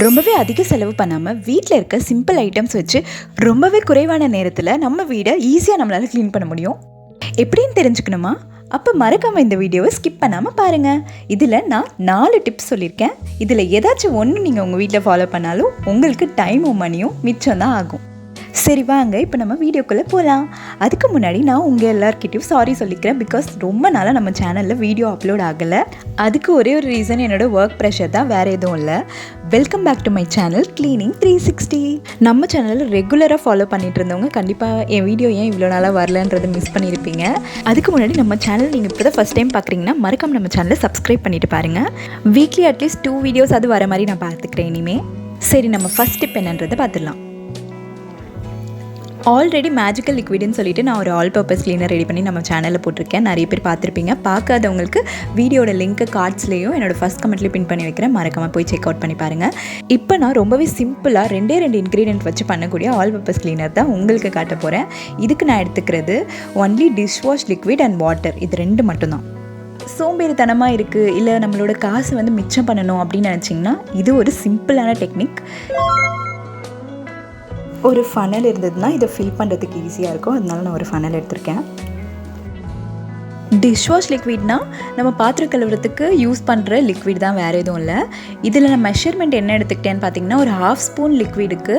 ரொம்பவே அதிக செலவு பண்ணாமல் வீட்டில் இருக்க சிம்பிள் ஐட்டம்ஸ் வச்சு ரொம்பவே குறைவான நேரத்தில் நம்ம வீடை ஈஸியாக நம்மளால் க்ளீன் பண்ண முடியும். எப்படின்னு தெரிஞ்சுக்கணுமா? அப்போ மறக்காமல் இந்த வீடியோவை ஸ்கிப் பண்ணாமல் பாருங்கள். இதில் நான் 4 டிப்ஸ் சொல்லியிருக்கேன். இதில் ஏதாச்சும் ஒன்று நீங்கள் உங்கள் வீட்டில் ஃபாலோ பண்ணாலும் உங்களுக்கு டைமும் மணியும் மிச்சம் தான் ஆகும். சரி வாங்க இப்போ நம்ம வீடியோக்குள்ளே போகலாம். அதுக்கு முன்னாடி நான் உங்கள் எல்லாருக்கிட்டையும் சாரி சொல்லிக்கிறேன். பிகாஸ் ரொம்ப நாளாக நம்ம சேனலில் வீடியோ அப்லோட் ஆகலை. அதுக்கு ஒரே ஒரு ரீசன் என்னோடய ஒர்க் ப்ரெஷர் தான், வேறு எதுவும் இல்லை. Welcome back to my channel cleaning 360. நம்ம சேனலில் ரெகுலராக ஃபாலோ பண்ணிட்டு இருந்தவங்க கண்டிப்பாக என் வீடியோ ஏன் இவ்வளோ நாளாக வரலன்றதை மிஸ் பண்ணியிருப்பீங்க. அதுக்கு முன்னாடி நம்ம சேனல் நீங்கள் இப்போ தான் ஃபஸ்ட் டைம் பார்க்குறீங்கன்னா மறக்காம நம்ம சேனலை சப்ஸ்கிரைப் பண்ணிட்டு பாருங்கள். வீக்லி அட்லீஸ்ட் 2 வீடியோஸ் அது வர மாதிரி நான் பார்த்துக்கிறேன் இனிமேல். சரி, நம்ம ஃபஸ்ட் டிப் என்னன்றதை பார்த்துடலாம். ஆல்ரெடி மேஜிக்கல் லிக்விட்னு சொல்லிட்டு நான் ஒரு ஆல் பர்பஸ் கிளீனர் ரெடி பண்ணி நம்ம சேனலில் போட்டிருக்கேன். நிறைய பேர் பார்த்துருப்பீங்க. பார்க்காதவங்களுக்கு வீடியோட லிங்க்கு கார்ட்ஸ்லேயும் என்னோடய ஃபஸ்ட் கமெண்ட்லேயும் பின் பண்ணி வைக்கிறேன். மறக்காமல் போய் செக் அவுட் பண்ணி பாருங்கள். இப்போ நான் ரொம்பவே சிம்பிளாக 2 இன்க்ரீடியன்ட் வச்சு பண்ணக்கூடிய ஆல் பர்பஸ் கிளீனர் தான் உங்களுக்கு காட்ட போகிறேன். இதுக்கு நான் எடுத்துக்கிறது only dishwash liquid and water. இது 2 மட்டும்தான். சோம்பேறித்தனமாக இருக்குது, இல்லை நம்மளோட காசு மிச்சம் பண்ணணும் அப்படின்னு நினச்சிங்கன்னா இது ஒரு சிம்பிளான டெக்னிக். ஒரு ஃபனல் இருந்ததுன்னா இதை ஃபில் பண்ணுறதுக்கு ஈஸியாக இருக்கும். அதனால நான் ஒரு ஃபனல் எடுத்திருக்கேன். டிஷ்வாஷ் லிக்விட்னா நம்ம பாத்திரம் கழுவுறதுக்கு யூஸ் பண்ணுற லிக்விட் தான், வேறு எதுவும் இல்லை. இதில் நான் மெஷர்மெண்ட் என்ன எடுத்துக்கிட்டேன்னு பார்த்தீங்கன்னா, ஒரு 1/2 ஸ்பூன் லிக்விடுக்கு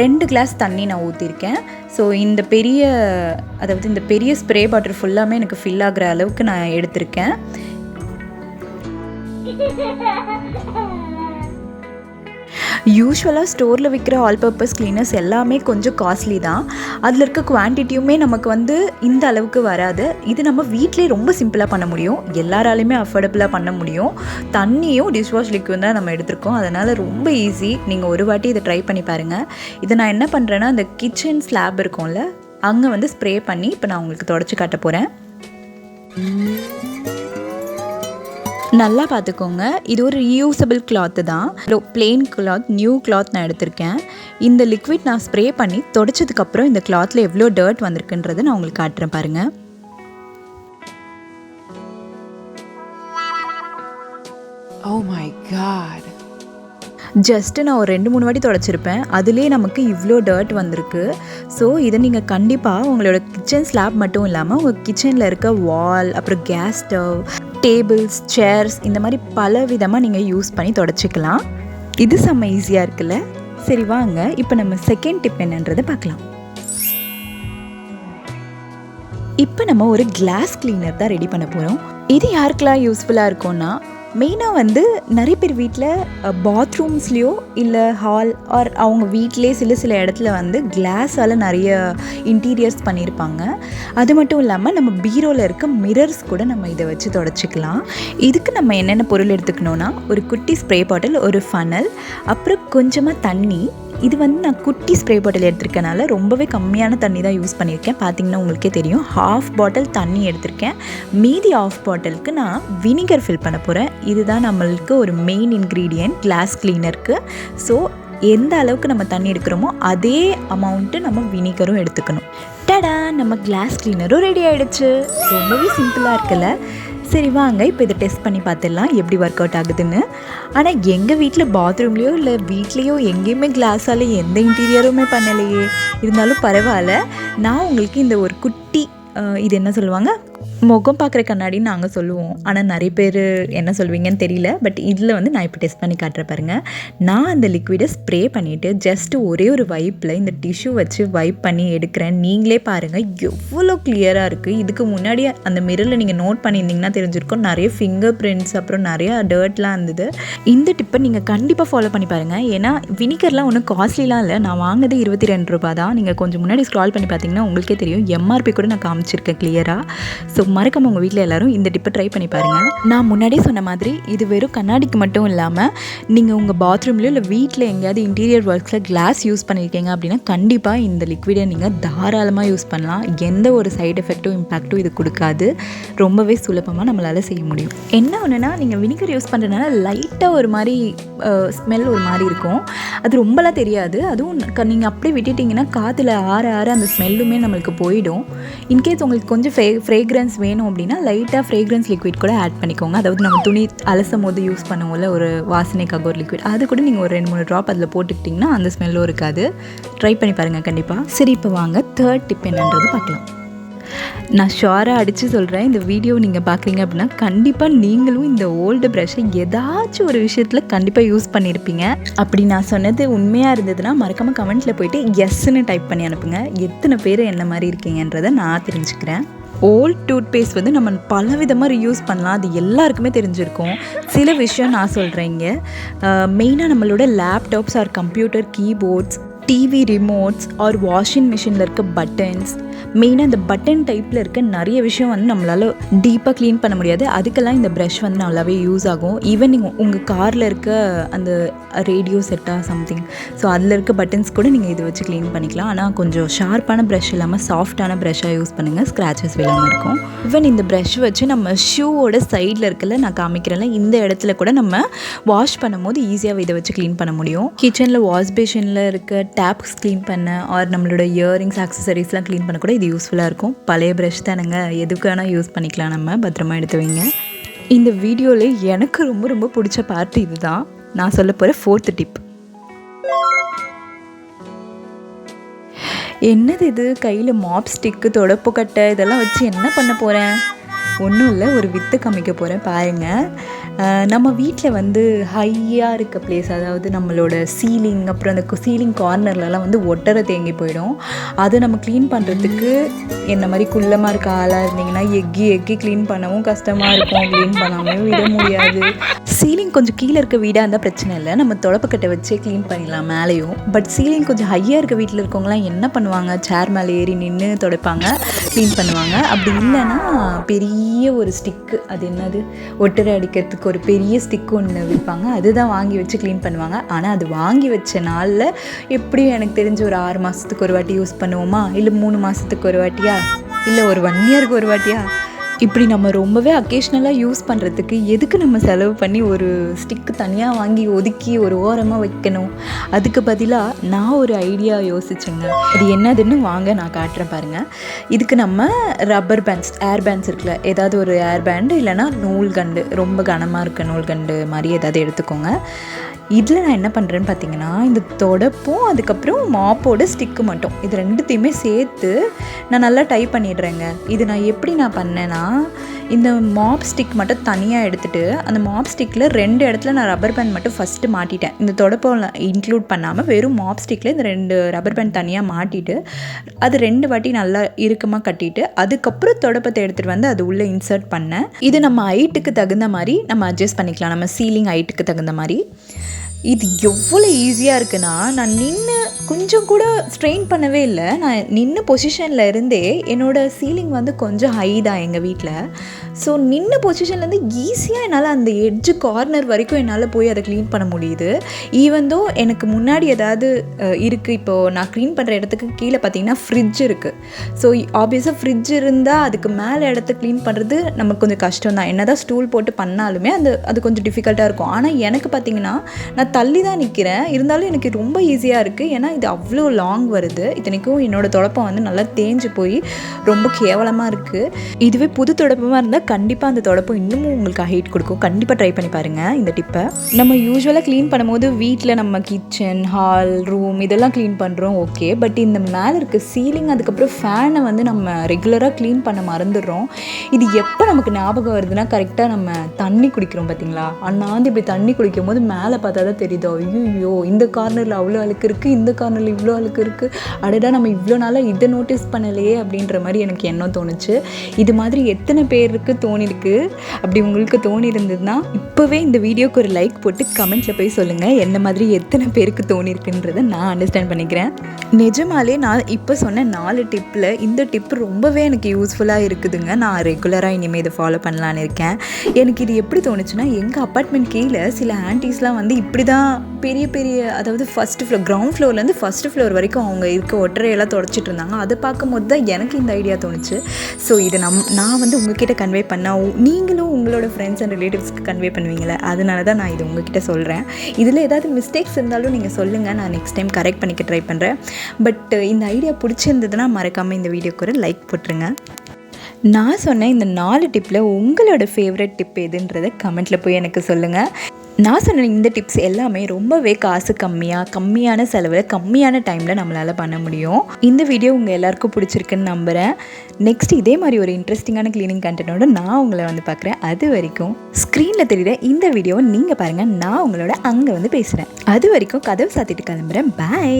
2 கிளாஸ் தண்ணி நான் ஊற்றிருக்கேன். ஸோ இந்த பெரிய ஸ்ப்ரே பாட்டில் ஃபுல்லாமே எனக்கு ஃபில் ஆகிற அளவுக்கு நான் எடுத்திருக்கேன். யூஸ்வலாக ஸ்டோரில் விற்கிற ஆல் பர்பஸ் கிளீனர்ஸ் எல்லாமே கொஞ்சம் காஸ்ட்லி தான். அதில் இருக்க குவான்டிட்டியுமே நமக்கு இந்த அளவுக்கு வராது. இது நம்ம வீட்டிலே ரொம்ப சிம்பிளாக பண்ண முடியும், எல்லாராலையுமே அஃபோர்டபுளாக பண்ண முடியும். தண்ணியும் டிஷ்வாஷ் லிக்விட் தான் நம்ம எடுத்திருக்கோம், அதனால் ரொம்ப ஈஸி. நீங்கள் ஒரு வாட்டி இதை ட்ரை பண்ணி பாருங்கள். இதை நான் என்ன பண்ணுறேன்னா, அந்த கிச்சன் ஸ்லாப் இருக்கும்ல, அங்கே ஸ்ப்ரே பண்ணி இப்போ நான் உங்களுக்கு தொடச்சி காட்ட போகிறேன். நல்லா பார்த்துக்கோங்க, இது ஒரு ரீயூசபிள் கிளாத்து தான். பிளெயின் கிளாத், நியூ கிளாத் நான் எடுத்திருக்கேன். இந்த லிக்விட் நான் ஸ்ப்ரே பண்ணி தொடச்சதுக்கப்புறம் இந்த கிளாத்தில் எவ்வளோ டர்ட் வந்திருக்குன்றதை நான் உங்களுக்கு காட்டுறேன் பாருங்கள். Oh my God. ஜஸ்ட்டு நான் ஒரு 2-3 வாட்டி தொடச்சிருப்பேன், அதுலேயே நமக்கு இவ்வளோ டர்ட் வந்திருக்கு. ஸோ இதை நீங்கள் கண்டிப்பாக உங்களோட கிச்சன் ஸ்லாப் மட்டும் இல்லாமல் உங்கள் கிச்சனில் இருக்க வால், அப்புறம் கேஸ் ஸ்டவ், டேபிள்ஸ், சேர்ஸ், இந்த மாதிரி பல விதமாக நீங்கள் யூஸ் பண்ணி தொடச்சிக்கலாம். இது செம்ம ஈஸியாக இருக்குல்ல? சரி வாங்க இப்போ நம்ம செகண்ட் டிப் என்னன்றதை பார்க்கலாம். இப்போ நம்ம ஒரு கிளாஸ் கிளீனர் தான் ரெடி பண்ண போகிறோம். இது யாருக்கெல்லாம் யூஸ்ஃபுல்லாக இருக்கும்னா, மெயினாக நிறைய பேர் வீட்டில் பாத்ரூம்ஸ்லேயோ இல்லை ஹால் ஆர் அவங்க வீட்டிலே சில இடத்துல கிளாஸால் நிறைய இன்டீரியர்ஸ் பண்ணியிருப்பாங்க. அது மட்டும் இல்லாமல் நம்ம பீரோவில் இருக்க மிரர்ஸ் கூட நம்ம இதை வச்சு தொடச்சிக்கலாம். இதுக்கு நம்ம என்னென்ன பொருள் எடுத்துக்கணுன்னா, ஒரு குட்டி ஸ்ப்ரே பாட்டில், ஒரு ஃபனல், அப்புறம் கொஞ்சமாக தண்ணி. இது நான் குட்டி ஸ்ப்ரே பாட்டில் எடுத்திருக்கனால ரொம்பவே கம்மியான தண்ணி தான் யூஸ் பண்ணியிருக்கேன். பார்த்திங்கன்னா உங்களுக்கே தெரியும். 1/2 பாட்டில் தண்ணி எடுத்திருக்கேன். மீதி 1/2 பாட்டிலுக்கு நான் வினிகர் ஃபில் பண்ண போகிறேன். இதுதான் நம்மளுக்கு ஒரு மெயின் இன்க்ரீடியன்ட் கிளாஸ் கிளீனருக்கு. ஸோ எந்த அளவுக்கு நம்ம தண்ணி எடுக்கிறோமோ அதே அமௌண்ட்டு நம்ம வினிகரும் எடுத்துக்கணும். டடா, நம்ம கிளாஸ் கிளீனரும் ரெடி ஆகிடுச்சு. ரொம்பவே சிம்பிளாக இருக்குல்ல? சரி வாங்க இப்போ இதை டெஸ்ட் பண்ணி பார்த்துடலாம் எப்படி ஒர்க் அவுட் ஆகுதுன்னு. ஆனால் எங்கள் வீட்டில் பாத்ரூம்லேயோ இல்லை வீட்லேயோ எங்கேயுமே கிளாஸால் எந்த இன்டீரியருமே பண்ணலையே. இருந்தாலும் பரவாயில்ல, நான் உங்களுக்கு இந்த ஒரு குட்டி இது என்ன சொல்லுவாங்க, முகம் பார்க்குற கண்ணாடின்னு நாங்கள் சொல்லுவோம். ஆனால் நிறைய பேர் என்ன சொல்வீங்கன்னு தெரியல. பட் இதில் நான் இப்போ டெஸ்ட் பண்ணி காட்டுறேன் பாருங்கள். நான் அந்த லிக்விடை ஸ்ப்ரே பண்ணிவிட்டு ஜஸ்ட்டு ஒரே ஒரு வைப்பில் இந்த டிஷ்யூ வச்சு வைப் பண்ணி எடுக்கிறேன். நீங்களே பாருங்கள் எவ்வளோ கிளியராக இருக்குது. இதுக்கு முன்னாடி அந்த மிரரில் நீங்கள் நோட் பண்ணியிருந்தீங்கன்னா தெரிஞ்சிருக்கும், நிறைய ஃபிங்கர் பிரிண்ட்ஸ் அப்புறம் நிறையா டர்ட்லாம் இருந்தது. இந்த டிப்பை நீங்கள் கண்டிப்பாக ஃபாலோ பண்ணி பாருங்கள். ஏன்னா வினிகர்லாம் ஒன்றும் காஸ்ட்லிலாம் இல்லை. நான் வாங்கினது 22 ரூபா தான். நீங்கள் கொஞ்சம் முன்னாடி ஸ்க்ரால் பண்ணி பார்த்தீங்கன்னா உங்களுக்கே தெரியும், எம்ஆர்பி கூட நான் காமிச்சிருக்கேன் கிளியராக. ஸோ மறக்காம உங்கள் வீட்டில் எல்லோரும் இந்த டிப்பை ட்ரை பண்ணி பாருங்கள். நான் முன்னாடியே சொன்ன மாதிரி இது வெறும் கண்ணாடிக்கு மட்டும் இல்லாமல் நீங்கள் உங்கள் பாத்ரூம்லையோ இல்லை வீட்டில் எங்கேயாவது இன்டீரியர் ஒர்க்ஸில் கிளாஸ் யூஸ் பண்ணியிருக்கீங்க அப்படின்னா கண்டிப்பாக இந்த லிக்விடை நீங்கள் தாராளமாக யூஸ் பண்ணலாம். எந்த ஒரு சைடு எஃபெக்ட்டும் இம்பேக்ட்டும் இது கொடுக்காது. ரொம்பவே சுலபமாக நம்மளால் செய்ய முடியும். என்ன ஒன்றுனா, நீங்கள் வினிகர் யூஸ் பண்ணுறதுனால லைட்டாக ஒரு மாதிரி ஸ்மெல் ஒரு மாதிரி இருக்கும். அது ரொம்பலாம் தெரியாது. அதுவும் நீங்கள் அப்படியே விட்டுட்டிங்கன்னா காற்றுல ஆற அந்த ஸ்மெல்லுமே நம்மளுக்கு போயிடும். இன்கேஸ் உங்களுக்கு கொஞ்சம் ஃப்ரேக்ரன்ஸ் ஃப்ரேக்ரன்ஸ் வேணும் அப்படின்னா லைட்டாக ஃப்ரேக்ரன்ஸ் லிக்விட் கூட ஆட் பண்ணிக்கோங்க. அதாவது நம்ம துணி அலசும் போது யூஸ் பண்ணுவோம்ல ஒரு வாசனைக்காக ஒரு லிக்விட், அது கூட நீங்கள் ஒரு 2-3 ட்ராப் அதில் போட்டுக்கிட்டிங்கன்னா அந்த ஸ்மெல்லும் இருக்காது. ட்ரை பண்ணி பாருங்கள் கண்டிப்பாக. சரி, இப்போ வாங்க தேர்ட் டிப் என்னன்றது பார்க்கலாம். நான் ஷுவராக அடித்து சொல்கிறேன், இந்த வீடியோ நீங்கள் பார்க்குறீங்க அப்படின்னா கண்டிப்பாக நீங்களும் இந்த ஓல்டு ப்ரஷ்ஷை ஏதாச்சும் ஒரு விஷயத்தில் கண்டிப்பாக யூஸ் பண்ணியிருப்பீங்க. அப்படி நான் சொன்னது உண்மையாக இருந்ததுன்னா மறக்காமல் கமெண்ட்டில் போய்ட்டு எஸ்ன்னு டைப் பண்ணி அனுப்புங்க. எத்தனை பேர் என்ன மாதிரி இருக்கீங்கன்றதை நான் தெரிஞ்சுக்கிறேன். ஓல்ட் டூத் பேஸ்ட் வந்து நம்ம பல விதமாக ரீயூஸ் பண்ணலாம், அது எல்லாருக்குமே தெரிஞ்சிருக்கும். சில விஷயம் நான் சொல்கிறேன் இங்கே. மெயினாக நம்மளோட laptops or computer keyboards, TV remotes or washing மிஷினில் இருக்க பட்டன்ஸ், மெயினாக இந்த பட்டன் டைப்பில் இருக்க நிறைய விஷயம் வந்து நம்மளால் டீப்பாக க்ளீன் பண்ண முடியாது. அதுக்கெல்லாம் இந்த ப்ரஷ் வந்து நல்லாவே யூஸ் ஆகும். ஈவன் நீங்கள் உங்கள் காரில் இருக்க அந்த ரேடியோ செட்டாக சம்திங், ஸோ அதில் இருக்க பட்டன்ஸ் கூட நீங்கள் இதை வச்சு க்ளீன் பண்ணிக்கலாம். ஆனால் கொஞ்சம் ஷார்ப்பான ப்ரஷ் இல்லாமல் சாஃப்டான ப்ரஷ்ஷாக யூஸ் பண்ணுங்கள், ஸ்க்ராச்சஸ் இல்லாமல் இருக்கும். ஈவன் இந்த ப்ரஷ் வச்சு நம்ம ஷூவோட சைடில் இருக்கல நான் காமிக்கிறேன்ல, இந்த இடத்துல கூட நம்ம வாஷ் பண்ணும்போது ஈஸியாக இதை வச்சு க்ளீன் பண்ண முடியும். கிச்சனில் வாஷ் பேஷனில் இருக்க டேப்ஸ் க்ளீன் பண்ண ஆர் நம்மளோட இயரிங்ஸ் ஆக்சசரிஸ்லாம் க்ளீன் பண்ண கூட இது யூஸ்ஃபுல்லாக இருக்கும். பழைய ப்ரஷ் தானுங்க, எதுக்கு வேணால் யூஸ் பண்ணிக்கலாம், நம்ம பத்திரமா எடுத்து வைங்க. இந்த வீடியோவில் எனக்கு ரொம்ப ரொம்ப பிடிச்ச பார்ட் இது தான். நான் சொல்ல போகிற 4th டிப். என்னது இது, கையில் மாப் ஸ்டிக்கு, தொடப்பு கட்டை இதெல்லாம் வச்சு என்ன பண்ண போகிறேன்? ஒன்றும் இல்லை, ஒரு வித்து காமிக்க போகிறேன் பாருங்கள். நம்ம வீட்டில் வந்து ஹையாக இருக்க பிளேஸ், அதாவது நம்மளோட சீலிங், அப்புறம் அந்த சீலிங் கார்னர்லலாம் வந்து ஒட்டரை தேங்கி போயிடும். அதை நம்ம க்ளீன் பண்ணுறதுக்கு என்ன மாதிரி குள்ளமாக இருக்க ஆளாக இருந்தீங்கன்னா எக்கி க்ளீன் பண்ணவும் கஷ்டமாக இருக்கும், க்ளீன் பண்ணாமல் விட முடியாது. சீலிங் கொஞ்சம் கீழே இருக்க வீடாக இருந்தால் பிரச்சனை இல்லை, நம்ம தொடப்பக்கட்டை வச்சே க்ளீன் பண்ணிடலாம் மேலேயும். பட் சீலிங் கொஞ்சம் ஹையாக இருக்க வீட்டில் இருக்கவங்களாம் என்ன பண்ணுவாங்க, சேர் மேலே ஏறி நின்று துடைப்பாங்க, க்ளீன் பண்ணுவாங்க. அப்படி இல்லைன்னா பெரிய ஒரு ஸ்டிக்கு, அது என்னது ஒட்டரை அடிக்கிறதுக்கு ஒரு பெரிய ஸ்டிக் ஒன்று விற்பாங்க, அதுதான் வாங்கி வச்சு க்ளீன் பண்ணுவாங்க. ஆனால் அது வாங்கி வச்ச நாளில் எப்படியும் எனக்கு தெரிஞ்ச ஒரு 6 மாதத்துக்கு ஒரு வாட்டி யூஸ் பண்ணுவோமா, இல்லை 3 மாதத்துக்கு ஒரு வாட்டியா, இல்லை ஒரு 1 இயருக்கு ஒரு வாட்டியா, இப்படி நம்ம ரொம்பவே அக்கேஷ்னலாக யூஸ் பண்ணுறதுக்கு எதுக்கு நம்ம செலவு பண்ணி ஒரு ஸ்டிக்கு தனியாக வாங்கி ஒதுக்கி ஒரு ஓரமாக வைக்கணும்? அதுக்கு பதிலாக நான் ஒரு ஐடியா யோசிச்சேங்க. அது என்னதுன்னு வாங்க நான் காட்டுறேன் பாருங்கள். இதுக்கு நம்ம ரப்பர் பேண்ட்ஸ், ஏர் பேண்ட்ஸ் இருக்குல்ல, ஏதாவது ஒரு ஏர் பேண்டு இல்லைனா நூல்கண்டு, ரொம்ப கனமாக இருக்க நூல்கண்டு மாதிரி ஏதாவது எடுத்துக்கோங்க. இதில் நான் என்ன பண்ணுறேன்னு பார்த்தீங்கன்னா, இந்த தொடப்பும் அதுக்கப்புறம் மாப்போட ஸ்டிக்கு மட்டும், இது ரெண்டுத்தையுமே சேர்த்து நான் நல்லா டைப் பண்ணிடுறேங்க. இது நான் எப்படி பண்ணேன்னா, இந்த மாப் ஸ்டிக் மட்டும் தனியாக எடுத்துகிட்டு அந்த மாப் ஸ்டிக்கில் 2 இடத்துல நான் ரப்பர் பேண்ட் மட்டும் ஃபஸ்ட்டு மாட்டிட்டேன். இந்த தொடப்பம் இன்க்ளூட் பண்ணாமல் வெறும் மாப் ஸ்டிக்கில் இந்த 2 ரப்பர் பேண்ட் தனியாக மாட்டிட்டு அது 2 வாட்டி நல்லா இறுக்கமாக கட்டிட்டு அதுக்கப்புறம் தொடப்பத்தை எடுத்துகிட்டு வந்து அது உள்ளே இன்சர்ட் பண்ணேன். இது நம்ம ஹைட்டுக்கு தகுந்த மாதிரி நம்ம அட்ஜஸ்ட் பண்ணிக்கலாம், நம்ம சீலிங் ஹைட்டுக்கு தகுந்த மாதிரி. இது எவ்வளோ ஈஸியாக இருக்குன்னா, நான் நின்று கொஞ்சம் கூட ஸ்ட்ரெயின் பண்ணவே இல்லை. நான் நின்று பொசிஷனில் இருந்தே, என்னோடய சீலிங் வந்து கொஞ்சம் ஹை தான் எங்கள் வீட்டில். ஸோ நின்று பொசிஷன்லேருந்து ஈஸியாக என்னால் அந்த எட்ஜு கார்னர் வரைக்கும் என்னால் போய் அதை க்ளீன் பண்ண முடியுது. ஈவன் தோ எனக்கு முன்னாடி ஏதாவது இருக்குது, இப்போது நான் க்ளீன் பண்ணுற இடத்துக்கு கீழே பார்த்தீங்கன்னா ஃப்ரிட்ஜ் இருக்குது. ஸோ ஆப்வியஸாக ஃப்ரிட்ஜ் இருந்தால் அதுக்கு மேலே இடத்த க்ளீன் பண்ணுறது நமக்கு கொஞ்சம் கஷ்டம் தான். என்ன தான் ஸ்டூல் போட்டு பண்ணாலுமே அது கொஞ்சம் டிஃபிகல்ட்டாக இருக்கும். ஆனால் எனக்கு பார்த்திங்கன்னா, நான் தள்ளி தான் நிற்கிறேன், இருந்தாலும் எனக்கு ரொம்ப ஈஸியாக இருக்குது. ஏன்னா இது அவ்வளோ லாங் வருது. இத்தனைக்கும் என்னோடய தொடப்பம் வந்து நல்லா தேஞ்சு போய் ரொம்ப கேவலமாக இருக்குது. இதுவே புது தொடப்பமாக இருந்தால் கண்டிப்பாக அந்த தொடப்பம் இன்னமும் உங்களுக்கு ஹைட் கொடுக்கும். கண்டிப்பாக ட்ரை பண்ணி பாருங்கள் இந்த டிப்பை. நம்ம யூஸ்வலாக க்ளீன் பண்ணும்போது வீட்டில் நம்ம கிச்சன், ஹால், ரூம் இதெல்லாம் க்ளீன் பண்ணுறோம், ஓகே. பட் இந்த மேலே இருக்க சீலிங் அதுக்கப்புறம் ஃபேனை வந்து நம்ம ரெகுலராக க்ளீன் பண்ண மறந்துடுறோம். இது எப்போ நமக்கு ஞாபகம் வருதுன்னா, கரெக்டாக நம்ம தண்ணி குடிக்கிறோம் பார்த்தீங்களா, அண்ணாந்து இப்படி தண்ணி குடிக்கும் போது மேலே பார்த்தா தான் தெரியுது, ஐயோ இந்த கார்னரில் அவ்வளோ அழுக்கு இருக்குது, இந்த கார்னரில் இவ்வளோ அழுக்கு இருக்குது, அடடா நம்ம இவ்வளோ நாளாக இதை நோட்டீஸ் பண்ணலையே அப்படின்ற மாதிரி எனக்கு எண்ணம் தோணுச்சு. இது மாதிரி எத்தனை பேருக்கு தோணிருக்கு? அப்படி உங்களுக்கு தோணி இருந்ததுன்னா இப்போவே இந்த வீடியோக்கு ஒரு லைக் போட்டு கமெண்ட்டில் போய் சொல்லுங்கள், என்ன மாதிரி எத்தனை பேருக்கு தோணிருக்குன்றதை நான் அண்டர்ஸ்டாண்ட் பண்ணிக்கிறேன். நிஜமாலே நான் இப்போ சொன்ன 4 டிப்பில் இந்த டிப் ரொம்பவே எனக்கு யூஸ்ஃபுல்லாக இருக்குதுங்க. நான் ரெகுலராக இனிமேல் இதை ஃபாலோ பண்ணலான்னு இருக்கேன். எனக்கு இது எப்படி தோணுச்சுன்னா, எங்கள் அப்பார்ட்மெண்ட் கீழே சில ஆன்டிஸ்லாம் வந்து இப்படி தான் பெரிய பெரிய, அதாவது ஃபஸ்ட்டு ஃப்ளோர், கிரவுண்ட் ஃப்ளோர்லேருந்து ஃபஸ்ட்டு ஃப்ளோர் வரைக்கும் அவங்க இருக்க ஒற்றையெல்லாம் தொடச்சிட்டு இருந்தாங்க. அதை பார்க்கும்போது தான் எனக்கு இந்த ஐடியா தோணுச்சு. ஸோ இதை நான் வந்து உங்ககிட்ட கன்வே பண்ணால் நீங்களும் உங்களோட ஃப்ரெண்ட்ஸ் அண்ட் ரிலேட்டிவ்ஸ்க்கு கன்வே பண்ணுவீங்களே, அதனால தான் நான் இது உங்ககிட்ட சொல்கிறேன். இதில் ஏதாவது மிஸ்டேக்ஸ் இருந்தாலும் நீங்கள் சொல்லுங்கள், நான் நெக்ஸ்ட் டைம் கரெக்ட் பண்ணிக்க ட்ரை பண்ணுறேன். பட் இந்த ஐடியா பிடிச்சிருந்ததுன்னா மறக்காமல் இந்த வீடியோக்கு ஒரு லைக் போட்டுருங்க. நான் சொன்ன இந்த 4 டிப்பில் உங்களோட ஃபேவரட் டிப் எதுன்றதை கமெண்ட்டில் போய் எனக்கு சொல்லுங்கள். நான் சொன்ன இந்த டிப்ஸ் எல்லாமே ரொம்பவே காசு கம்மியான செலவில் கம்மியான டைமில் நம்மளால் பண்ண முடியும். இந்த வீடியோ உங்கள் எல்லாருக்கும் பிடிச்சிருக்குன்னு நம்புகிறேன். நெக்ஸ்ட் இதே மாதிரி ஒரு இன்ட்ரெஸ்டிங்கான க்ளீனிங் கண்டென்ட்டோட நான் உங்களை வந்து பார்க்குறேன். அது வரைக்கும் ஸ்க்ரீனில் தெரியுற இந்த வீடியோவை நீங்கள் பாருங்கள், நான் உங்களோட அங்கே வந்து பேசுகிறேன். அது வரைக்கும் கதவு சாத்திட்டு கிளம்புறேன். பாய்.